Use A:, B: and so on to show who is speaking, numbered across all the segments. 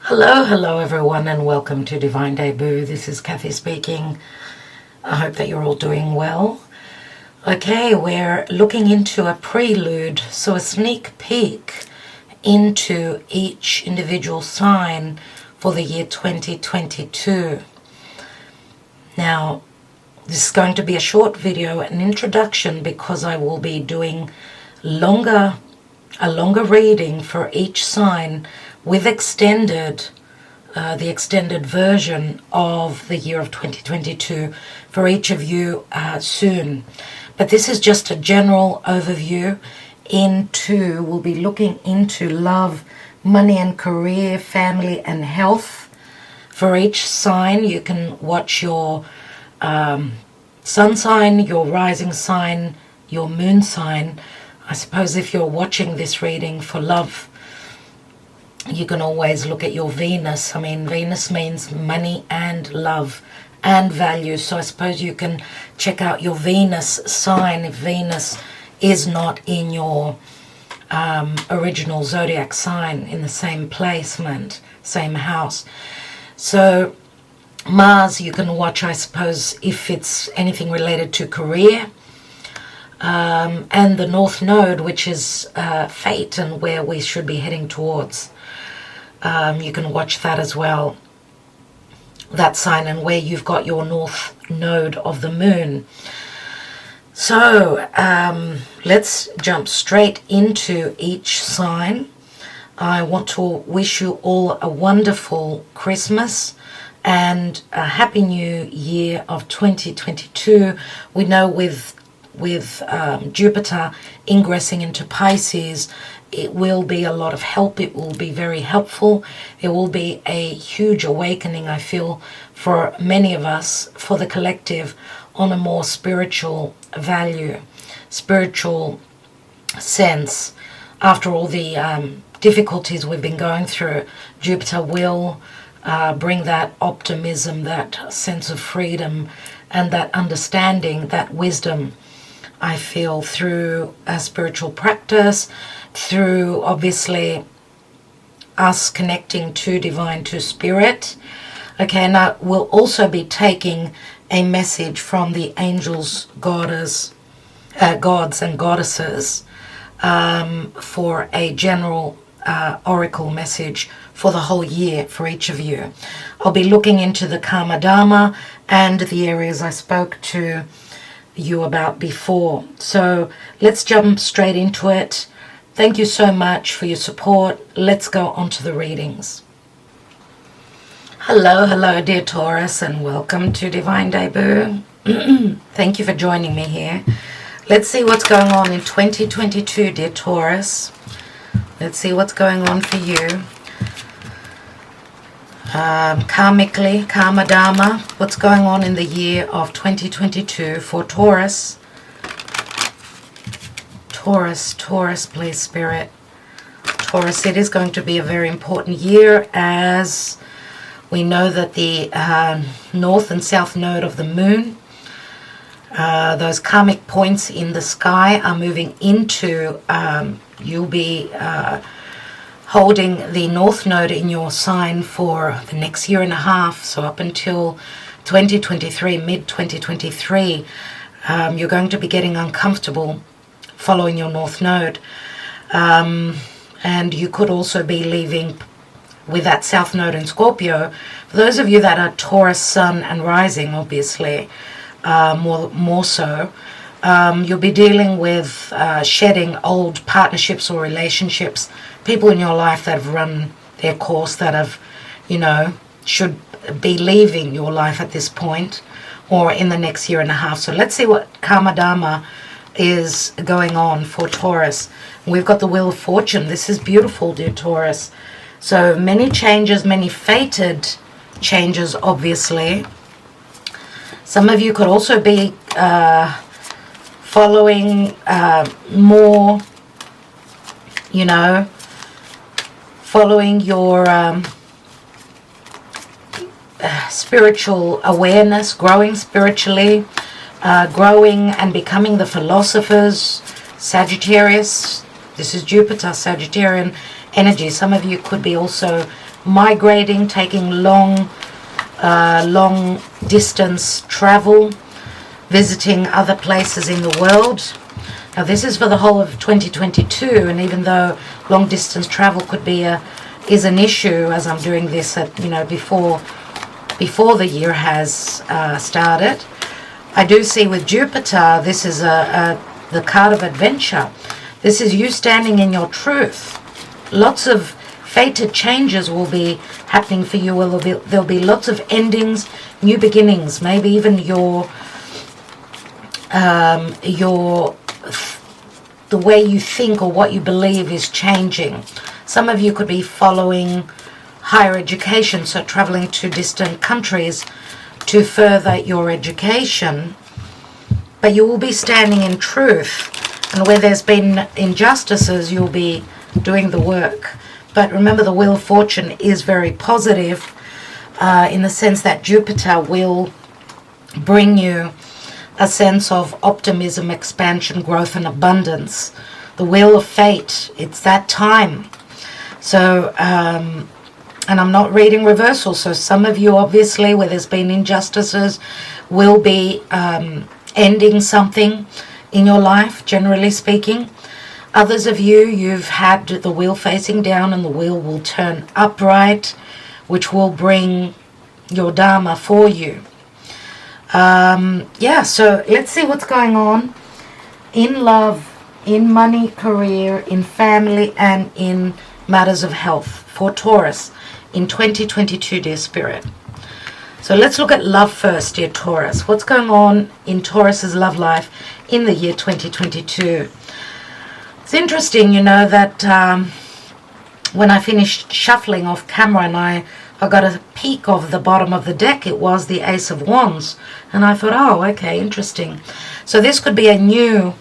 A: Hello everyone, and welcome to Divine Debut. This is Kathy speaking. I hope that you're all doing well. Okay, we're looking into a prelude, so a sneak peek into each individual sign for the year 2022. Now, this is going to be a short video, an introduction, because I will be doing a longer reading for each sign with the extended version of the year of 2022 for each of you soon. But this is just a general overview we'll be looking into love, money and career, family and health. For each sign, you can watch your sun sign, your rising sign, your moon sign. I suppose if you're watching this reading for love, you can always look at your Venus. I mean, Venus means money and love and value. So I suppose you can check out your Venus sign if Venus is not in your original zodiac sign in the same placement, same house. So Mars, you can watch, I suppose, if it's anything related to career. And the North Node, which is fate and where we should be heading towards. You can watch that as well, that sign, and where you've got your North Node of the Moon. So let's jump straight into each sign. I want to wish you all a wonderful Christmas and a happy new year of 2022. We know with Jupiter ingressing into Pisces, it will be a lot of help. It will be very helpful. There will be a huge awakening, I feel, for many of us, for the collective, on a more spiritual value, spiritual sense. After all the difficulties we've been going through, Jupiter will bring that optimism, that sense of freedom, and that understanding, that wisdom, I feel, through a spiritual practice, through obviously us connecting to divine, to spirit. Okay, now we'll also be taking a message from the angels, gods and goddesses for a general oracle message for the whole year for each of you. I'll be looking into the Karma Dharma and the areas I spoke to you about before. So let's jump straight into it. Thank you so much for your support. Let's go on to the readings. Hello dear Taurus, and welcome to Divine Debut. Thank you for joining me here. Let's see what's going on in 2022, dear Taurus. Let's see what's going on for you. Karmically, Karma Dharma, what's going on in the year of 2022 for Taurus? Taurus, please, Spirit. Taurus, it is going to be a very important year, as we know that the North and South Node of the Moon, those karmic points in the sky are moving into, you'll be holding the North Node in your sign for the next year and a half, so up until 2023, mid-2023, you're going to be getting uncomfortable following your North Node. And you could also be leaving with that South Node in Scorpio. For those of you that are Taurus, Sun and Rising, obviously, more so, you'll be dealing with shedding old partnerships or relationships, people in your life that have run their course, that have, should be leaving your life at this point or in the next year and a half. So let's see what Karma Dharma is going on for Taurus. We've got the Wheel of Fortune. This is beautiful, dear Taurus. So many changes, many fated changes, obviously. Some of you could also be following more, following your spiritual awareness, growing spiritually, growing and becoming the philosophers. Sagittarius, this is Jupiter, Sagittarian energy. Some of you could be also migrating, taking long distance travel, visiting other places in the world. Now this is for the whole of 2022, and even though long distance travel could be is an issue, as I'm doing this at before the year has started, I do see with Jupiter, this is the card of adventure. This is you standing in your truth. Lots of fated changes will be happening for you. There'll be lots of endings, new beginnings. Maybe even the way you think or what you believe is changing. Some of you could be following higher education, so traveling to distant countries to further your education, but you will be standing in truth, and where there's been injustices, you'll be doing the work. But remember, the Wheel of Fortune is very positive in the sense that Jupiter will bring you a sense of optimism, expansion, growth, and abundance. The Wheel of Fate, it's that time. So, and I'm not reading reversal, so some of you, obviously, where there's been injustices, will be ending something in your life, generally speaking. Others of you, you've had the wheel facing down, and the wheel will turn upright, which will bring your Dharma for you. Yeah, so let's see what's going on in love, in money, career, in family, and in matters of health for Taurus in 2022, dear Spirit. So let's look at love first, dear Taurus. What's going on in Taurus's love life in the year 2022? It's interesting, that when I finished shuffling off camera and I got a peek of the bottom of the deck, it was the Ace of Wands. And I thought, oh, okay, interesting. So this could be a new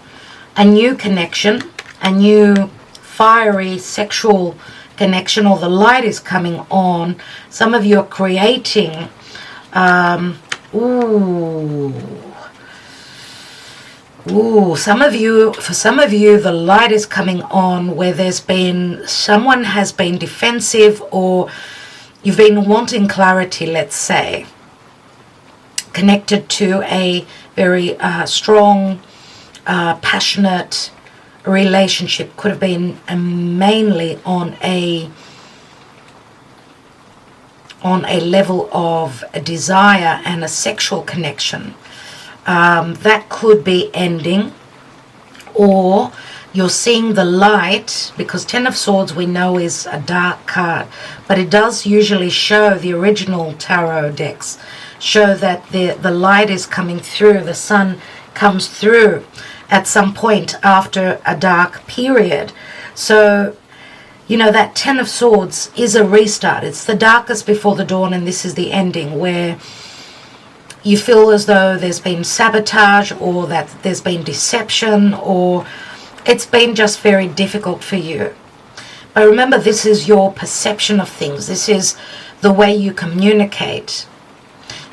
A: connection, a new fiery sexual connection, or the light is coming on. Some of you are creating, for some of you, the light is coming on where someone has been defensive, or you've been wanting clarity, let's say, connected to a very strong, passionate relationship. Could have been mainly on a level of a desire and a sexual connection. That could be ending, or you're seeing the light, because Ten of Swords we know is a dark card, but it does usually show, the original tarot decks show that the light is coming through, the sun comes through at some point after a dark period. So, that Ten of Swords is a restart. It's the darkest before the dawn, and this is the ending, where you feel as though there's been sabotage, or that there's been deception, or it's been just very difficult for you. But remember, this is your perception of things. This is the way you communicate.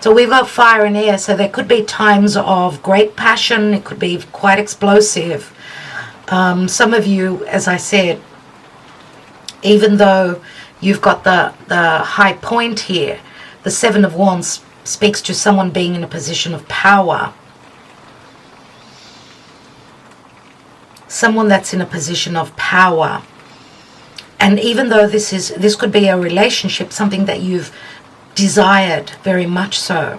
A: So we've got fire and air, so there could be times of great passion. It could be quite explosive. Some of you, as I said, even though you've got the high point here, the Seven of Wands speaks to someone being in a position of power. Someone that's in a position of power. And even though this could be a relationship, something that you've desired very much so.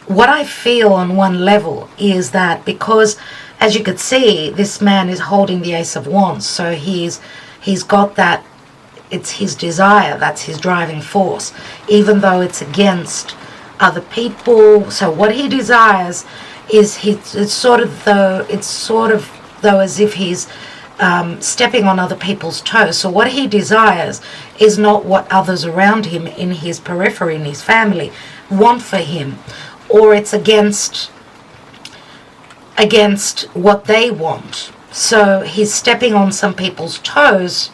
A: What I feel on one level is that, because as you could see, this man is holding the Ace of Wands, so he's got that, it's his desire, that's his driving force, even though it's against other people. So what he desires is it's sort of though as if he's stepping on other people's toes. So what he desires is not what others around him in his periphery, in his family, want for him, or it's against what they want. So he's stepping on some people's toes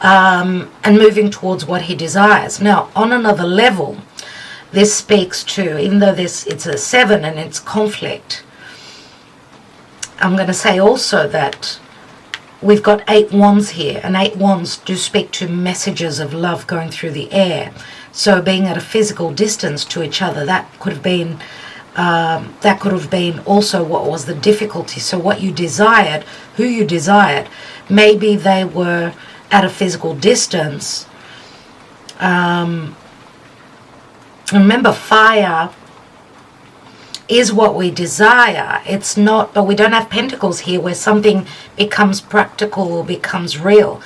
A: and moving towards what he desires. Now, on another level, this speaks to, even though it's a 7 and it's conflict, I'm going to say also that we've got 8 wands here, and 8 wands do speak to messages of love going through the air. So being at a physical distance to each other, that could have been also what was the difficulty. So what you desired, who you desired, maybe they were at a physical distance. Remember, fire is what we desire. It's not, but we don't have pentacles here where something becomes practical or becomes real.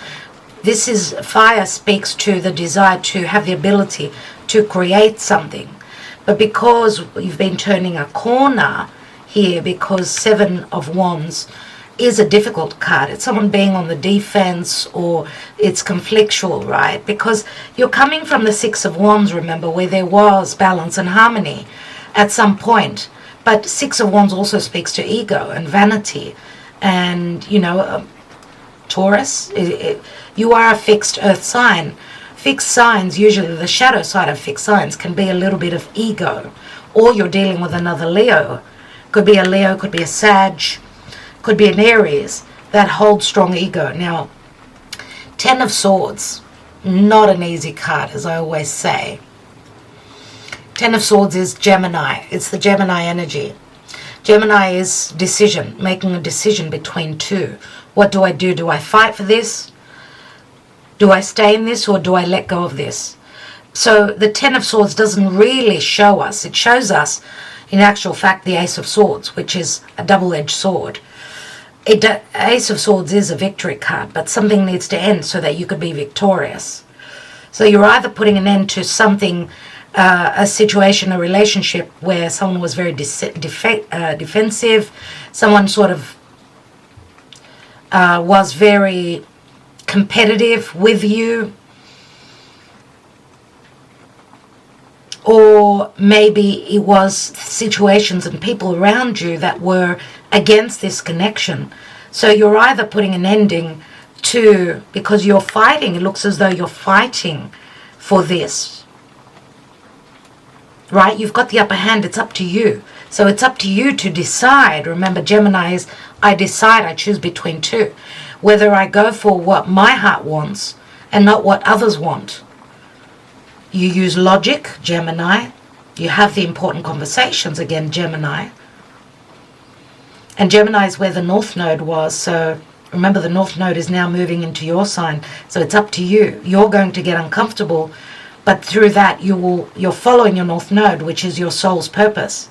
A: This is, fire speaks to the desire to have the ability to create something. But because you've been turning a corner here, because 7 of Wands is a difficult card. It's someone being on the defense, or it's conflictual, right? Because you're coming from the 6 of Wands, remember, where there was balance and harmony at some point. But 6 of Wands also speaks to ego and vanity. And, you know, Taurus, you are a fixed earth sign. Fixed signs, usually the shadow side of fixed signs, can be a little bit of ego. Or you're dealing with another Leo. Could be a Leo, could be a Sag, could be an Aries that holds strong ego. Now, 10 of Swords, not an easy card, as I always say. 10 of Swords is Gemini. It's the Gemini energy. Gemini is decision, making a decision between two. What do I do? Do I fight for this? Do I stay in this, or do I let go of this? So the 10 of Swords doesn't really show us. It shows us, in actual fact, the Ace of Swords, which is a double-edged sword. Ace of Swords is a victory card, but something needs to end so that you could be victorious. So you're either putting an end to something, a situation, a relationship where someone was very defensive, someone sort of was very competitive with you, or maybe it was situations and people around you that were against this connection. So you're either putting an ending to, because you're fighting, it looks as though you're fighting for this, right? You've got the upper hand, it's up to you. So it's up to you to decide. Remember, Gemini is, I decide, I choose between two. Whether I go for what my heart wants and not what others want. You use logic, Gemini. You have the important conversations, again, Gemini. And Gemini is where the North Node was. So remember, the North Node is now moving into your sign. So it's up to you. You're going to get uncomfortable. But through that, you're following your North Node, which is your soul's purpose.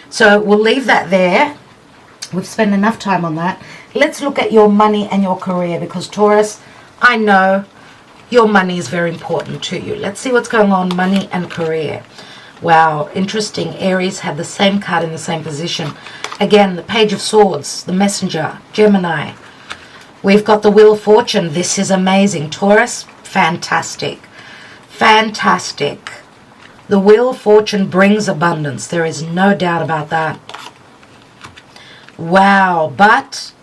A: So we'll leave that there. We've spent enough time on that. Let's look at your money and your career, because Taurus, I know your money is very important to you. Let's see what's going on, money and career. Wow, interesting. Aries had the same card in the same position. Again, the Page of Swords, the Messenger, Gemini. We've got the Wheel of Fortune. This is amazing. Taurus, fantastic. Fantastic. The Wheel of Fortune brings abundance. There is no doubt about that. Wow, but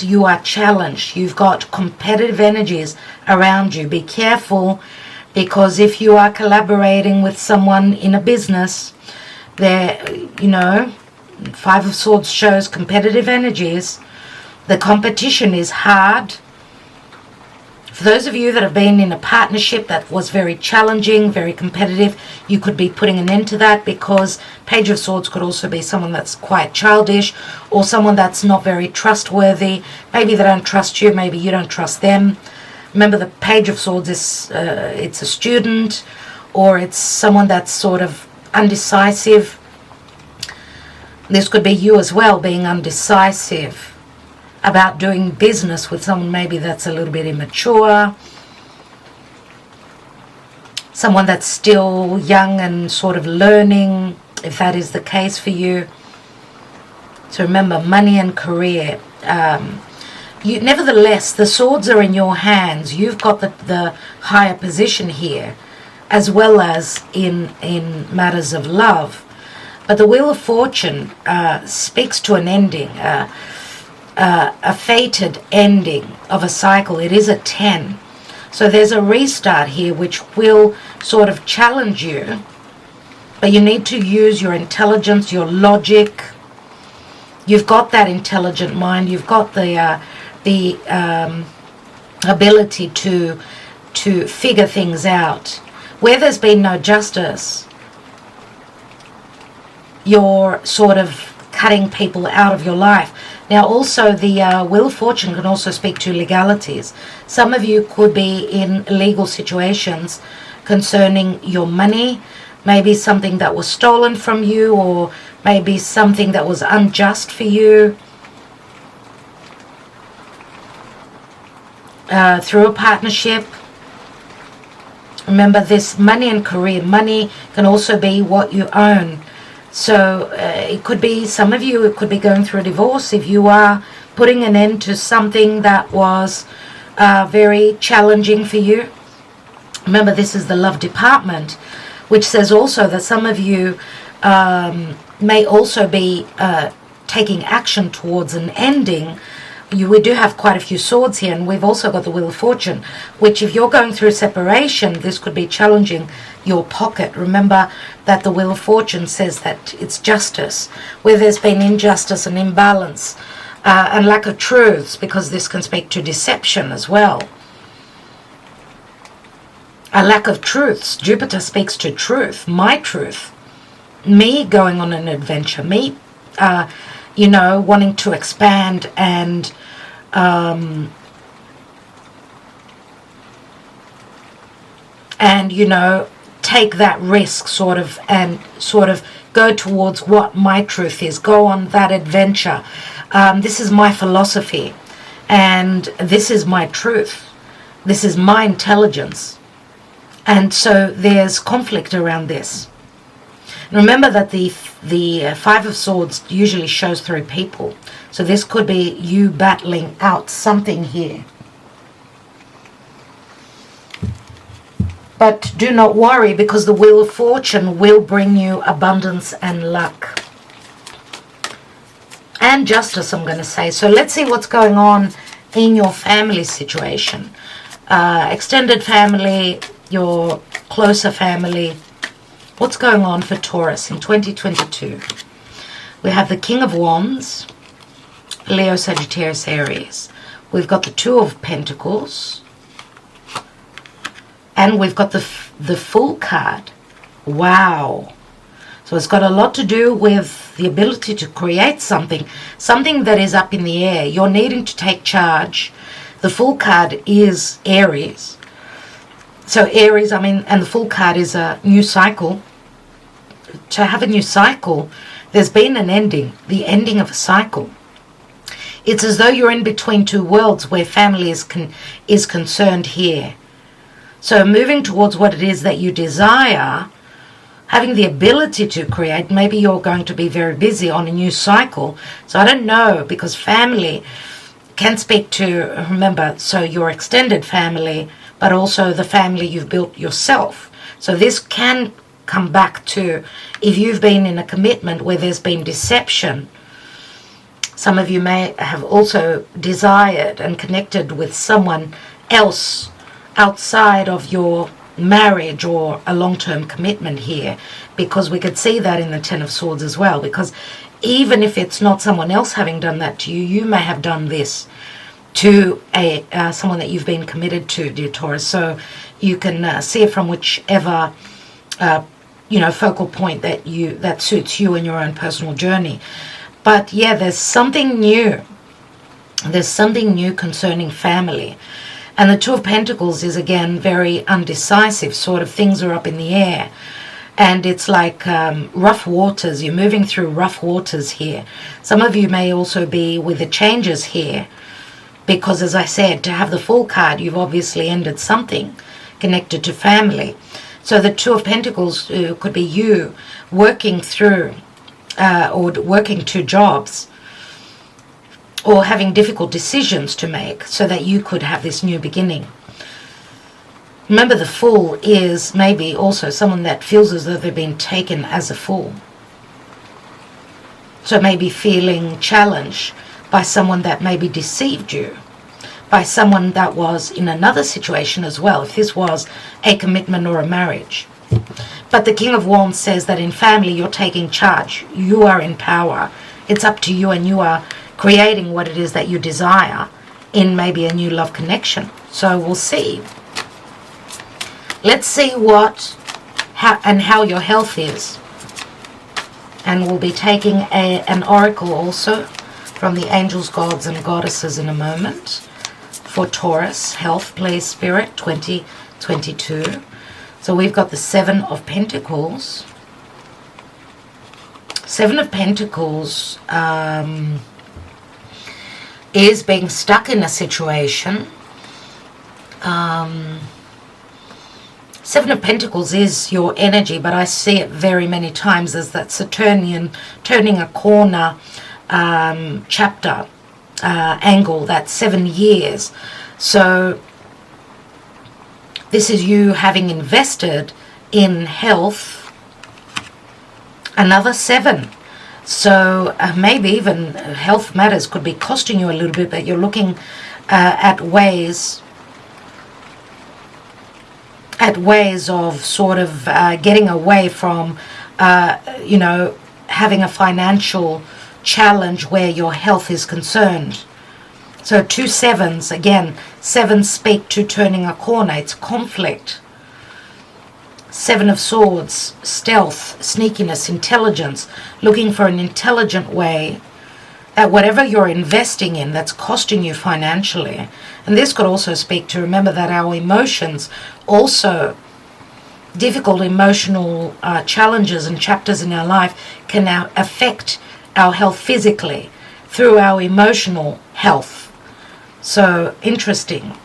A: you are challenged. You've got competitive energies around you. Be careful, because if you are collaborating with someone in a business, there, you know, 5 of Swords shows competitive energies. The competition is hard. For those of you that have been in a partnership that was very challenging, very competitive, you could be putting an end to that, because Page of Swords could also be someone that's quite childish, or someone that's not very trustworthy. Maybe they don't trust you, maybe you don't trust them. Remember, the Page of Swords is it's a student, or it's someone that's sort of undecisive. This could be you as well, being undecisive about doing business with someone maybe that's a little bit immature, someone that's still young and sort of learning, if that is the case for you. So remember, money and career. Nevertheless, the swords are in your hands. You've got the higher position here, as well as in matters of love. But the Wheel of Fortune speaks to an ending, a fated ending of a cycle. It is a 10. So there's a restart here which will sort of challenge you. But you need to use your intelligence, your logic, You've got that intelligent mind. You've got the ability to figure things out. Where there's been no justice, you're sort of cutting people out of your life. Now also the Wheel of Fortune can also speak to legalities. Some of you could be in legal situations concerning your money, maybe something that was stolen from you, or maybe something that was unjust for you. Through a partnership. Remember, this money and career. Money can also be what you own. So it could be, some of you, it could be going through a divorce. If you are putting an end to something that was very challenging for you. Remember, this is the love department, which says also that some of you may also be taking action towards an ending. We do have quite a few swords here, and we've also got the Wheel of Fortune, which if you're going through separation, this could be challenging your pocket. Remember that the Wheel of Fortune says that it's justice, where there's been injustice and imbalance and lack of truths, because this can speak to deception as well. A lack of truths. Jupiter speaks to truth, my truth, me going on an adventure, me wanting to expand and take that risk sort of go towards what my truth is, go on that adventure. This is my philosophy, and this is my truth. This is my intelligence. And so there's conflict around this. Remember that the Five of Swords usually shows through people. So this could be you battling out something here. But do not worry, because the Wheel of Fortune will bring you abundance and luck. And justice, I'm going to say. So let's see what's going on in your family situation. Extended family, your closer family. What's going on for Taurus in 2022? We have the King of Wands, Leo, Sagittarius, Aries. We've got the Two of Pentacles. And we've got the Fool card. Wow. So it's got a lot to do with the ability to create something that is up in the air. You're needing to take charge. The Fool card is Aries. So Aries, and the Fool card is a new cycle. To have a new cycle, there's been an ending, the ending of a cycle. It's as though you're in between two worlds where family is concerned here. So moving towards what it is that you desire, having the ability to create, maybe you're going to be very busy on a new cycle. So I don't know, because family can speak to, remember, so your extended family, but also the family you've built yourself. So this can come back to if you've been in a commitment where there's been deception. Some of you may have also desired and connected with someone else outside of your marriage or a long-term commitment here, because we could see that in the Ten of Swords as well, because even if it's not someone else having done that to you, you may have done this to someone that you've been committed to, dear Taurus. So you can see it from whichever focal point that suits you in your own personal journey. But yeah, there's something new. There's something new concerning family. And the Two of Pentacles is, again, very undecisive, sort of things are up in the air. And it's like rough waters. You're moving through rough waters here. Some of you may also be with the changes here, because, as I said, to have the Fool card, you've obviously ended something connected to family. So the Two of Pentacles could be you working through or working two jobs, or having difficult decisions to make so that you could have this new beginning. Remember, the Fool is maybe also someone that feels as though they've been taken as a fool. So maybe feeling challenged by someone that maybe deceived you, by someone that was in another situation as well, if this was a commitment or a marriage. But the King of Wands says that in family you're taking charge. You are in power. It's up to you, and you are creating what it is that you desire in maybe a new love connection. So we'll see. Let's see how your health is. And we'll be taking an oracle also from the angels, gods, and goddesses in a moment for Taurus. Health, please, Spirit, 2022. So we've got the Seven of Pentacles. Seven of Pentacles is being stuck in a situation. Seven of Pentacles is your energy, but I see it very many times as that Saturnian turning a corner chapter angle, that 7 years. So this is you having invested in health, another 7. So maybe even health matters could be costing you a little bit, but you're looking at ways of sort of getting away from, having a financial challenge where your health is concerned. So 2 sevens, again, 7 speak to turning a corner. It's conflict. 7 of Swords, stealth, sneakiness, intelligence, looking for an intelligent way that whatever you're investing in that's costing you financially. And this could also speak to, remember that our emotions also, difficult emotional challenges and chapters in our life can now affect our health physically through our emotional health. So interesting.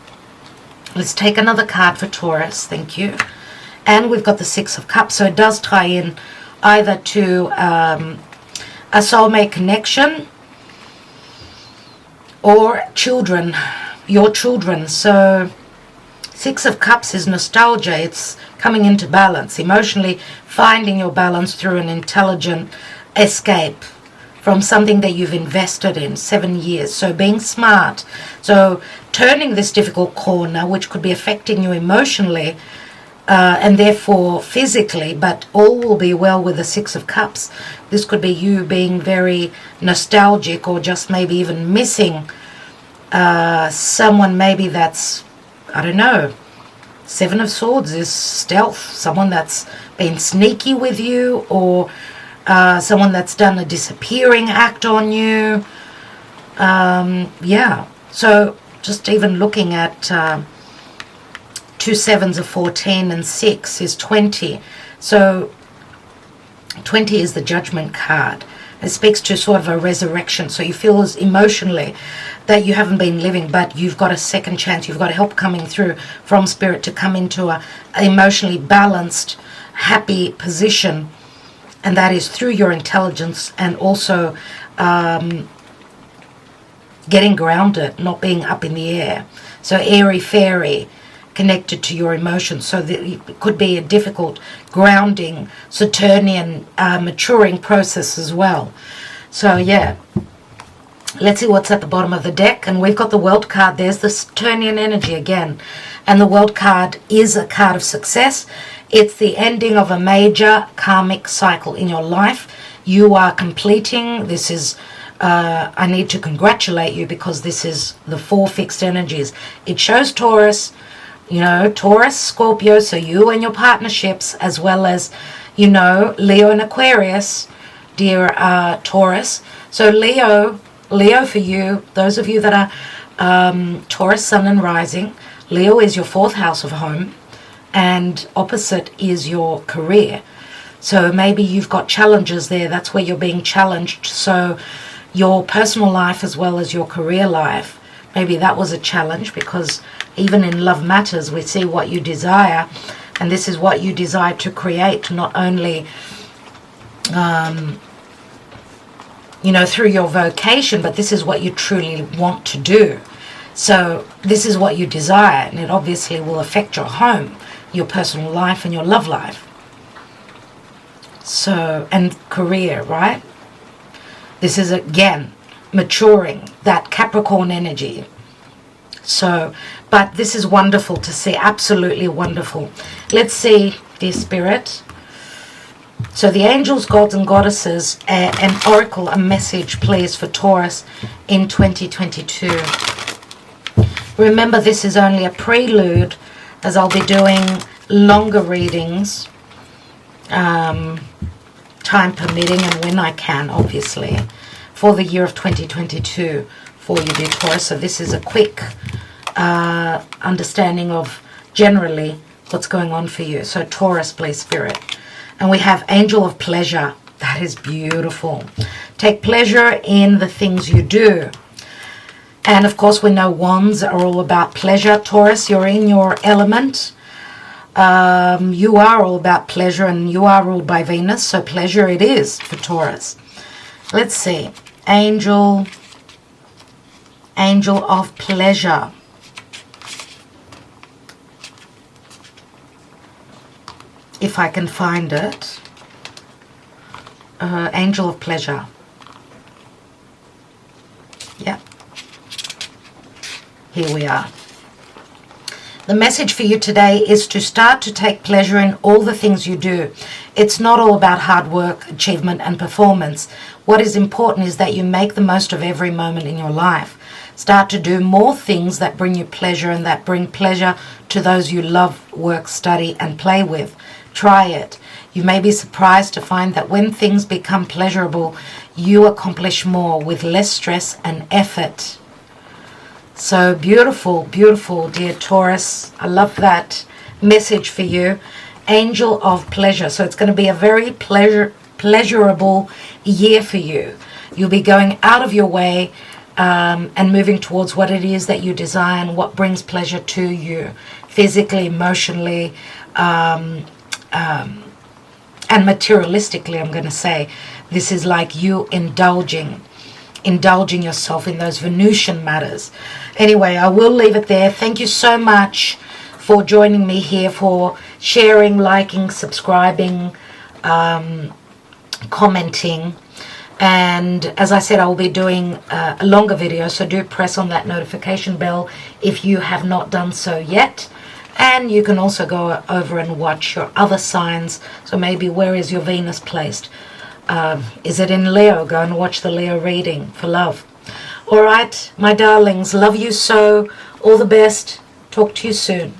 A: Let's take another card for Taurus. Thank you. And we've got the 6 of Cups. So it does tie in either to a soulmate connection or children, your children. So 6 of Cups is nostalgia. It's coming into balance, emotionally finding your balance through an intelligent escape from something that you've invested in 7 years. So being smart. So turning this difficult corner, which could be affecting you emotionally and therefore physically, but all will be well with the 6 of Cups. This could be you being very nostalgic, or just maybe even missing someone maybe that's, I don't know, 7 of Swords is stealth, someone that's been sneaky with you, or someone that's done a disappearing act on you. So just even looking at 2 sevens of 14 and 6 is 20. So 20 is the Judgment card. It speaks to sort of a resurrection. So you feel as emotionally that you haven't been living, but you've got a second chance. You've got help coming through from Spirit to come into a emotionally balanced, happy position. And that is through your intelligence and also getting grounded, not being up in the air. So airy-fairy, connected to your emotions. So that it could be a difficult grounding, Saturnian maturing process as well. So yeah, let's see what's at the bottom of the deck. And we've got the World card. There's the Saturnian energy again. And the World card is a card of success. It's the ending of a major karmic cycle in your life. You are completing. This is, I need to congratulate you, because this is the 4 fixed energies. It shows Taurus, Taurus, Scorpio, so you and your partnerships, as well as, Leo and Aquarius, dear Taurus. So Leo for you, those of you that are Taurus, Sun and Rising, Leo is your 4th house of home, and opposite is your career. So maybe you've got challenges there. That's where you're being challenged. So your personal life as well as your career life, maybe that was a challenge, because even in love matters, we see what you desire, and this is what you desire to create, not only through your vocation, but this is what you truly want to do. So this is what you desire, and it obviously will affect your home, your personal life, and your love life. So, and career, right? This is again maturing, that Capricorn energy. So, but this is wonderful to see, absolutely wonderful. Let's see, dear Spirit, So the angels, gods and goddesses, an oracle, a message, please, for Taurus in 2022. Remember, this is only a prelude, as I'll be doing longer readings, time permitting and when I can, obviously, for the year of 2022 for you, dear Taurus. So this is a quick understanding of generally what's going on for you. So Taurus, please, Spirit. And we have Angel of Pleasure. That is beautiful. Take pleasure in the things you do. And of course, we know wands are all about pleasure. Taurus, you're in your element. You are all about pleasure, and you are ruled by Venus. So pleasure it is for Taurus. Let's see. Angel of Pleasure. If I can find it. Angel of Pleasure. Yeah. Here we are. The message for you today is to start to take pleasure in all the things you do. It's not all about hard work, achievement, and performance. What is important is that you make the most of every moment in your life. Start to do more things that bring you pleasure and that bring pleasure to those you love, work, study, and play with. Try it. You may be surprised to find that when things become pleasurable, you accomplish more with less stress and effort. So beautiful, beautiful, dear Taurus. I love that message for you. Angel of Pleasure. So it's going to be a very pleasurable year for you. You'll be going out of your way and moving towards what it is that you desire and what brings pleasure to you, physically, emotionally, and materialistically, I'm going to say. This is like you indulging yourself in those Venusian matters. Anyway, I will leave it there. Thank you so much for joining me here, for sharing, liking, subscribing, commenting. And as I said, I will be doing a longer video, so do press on that notification bell if you have not done so yet. And you can also go over and watch your other signs. So maybe where is your Venus placed? Is it in Leo? Go and watch the Leo reading for love. All right, my darlings, love you so. All the best. Talk to you soon.